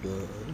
God.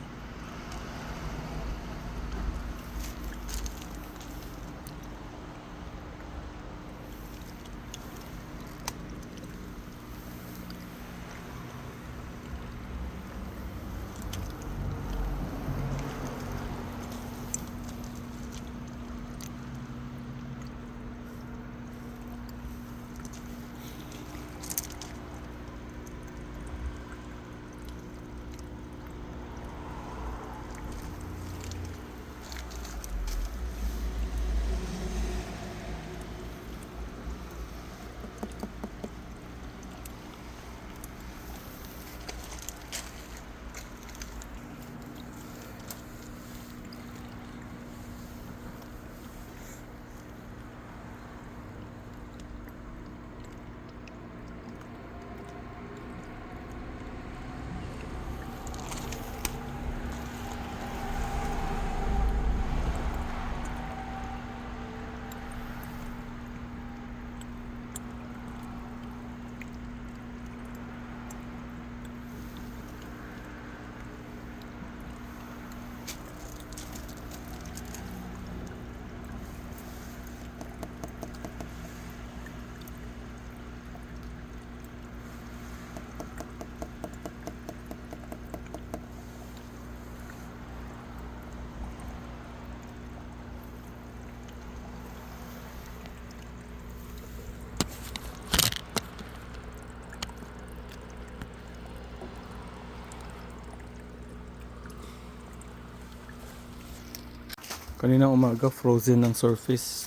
Kaninang umaga frozen ng surface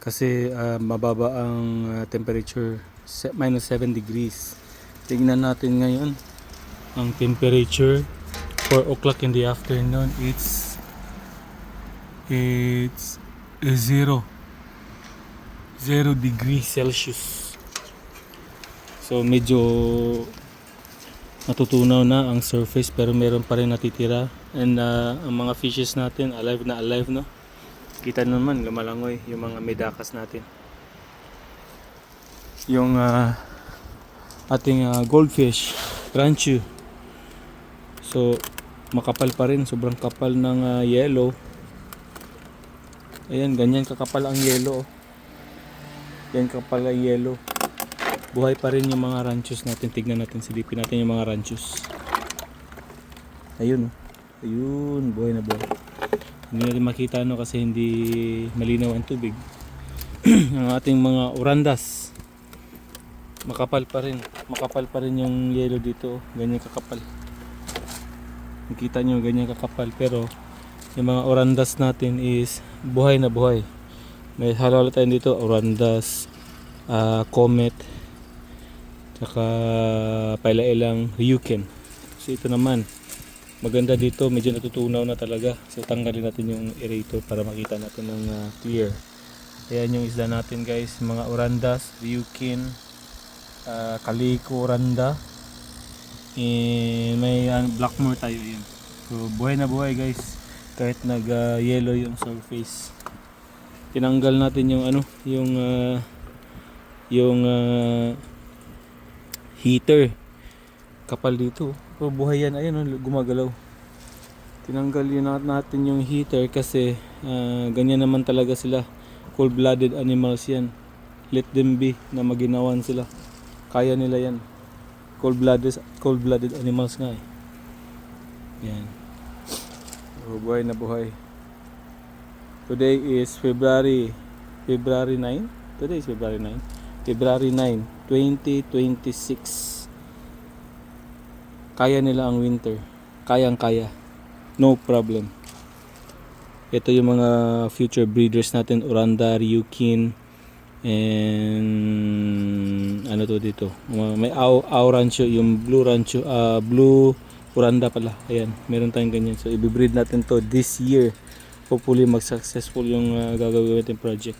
kasi mababa ang temperature, minus 7 degrees. Tingnan natin ngayon ang temperature 4 o'clock in the afternoon. It's 0 degrees Celsius. So medyo natutunaw na ang surface pero meron pa rin natitira. And ang mga fishes natin alive na alive, no? Kita naman lumalangoy yung mga medakas natin. Yung ating goldfish, ranchu. So makapal pa rin, sobrang kapal ng yellow. Ayan, ganyan kakapal ang yellow. Yan kapal ang yellow. Buhay pa rin yung mga ranchos natin. Tignan natin, silipin natin yung mga ranchos. Ayun, oh. Ayun, buhay na buhay. Hindi natin makita kasi hindi malinaw ang tubig. Ang ating mga orandas, makapal pa rin yung yellow dito. Ganyan kakapal. Nakita nyo, ganyan kakapal. Pero yung mga orandas natin is buhay na buhay. May halo tayo dito, orandas, comet, saka pailailang ryuken. So ito naman maganda dito, medyo natutunaw na talaga. So tanggalin natin yung aerator para makita natin ng clear. Ayan yung isda natin guys, mga orandas, ryukin, kaliko oranda, and may blackmore tayo yun. So buhay na buhay guys, kahit nag yellow yung surface. Tinanggal natin yung heater, kapal dito. Pero buhay yan, ayun, gumagalaw. Tinanggal yun natin yung heater kasi ganyan naman talaga sila. Cold-blooded animals yan. Let them be na maginawan sila. Kaya nila yan. Cold-blooded animals nga eh. Yan. So, buhay na buhay. Today is February 9. Today is February 9. February 9, 2026. Kaya nila ang winter. Kayang-kaya. No problem. Ito yung mga future breeders natin. Oranda, Ryukin, and ano to dito. May Au Rancho, yung Blue Rancho, Blue Oranda pala. Ayan, meron tayong ganyan. So, i-breed natin to this year. Hopefully, mag-successful yung gagawin natin project.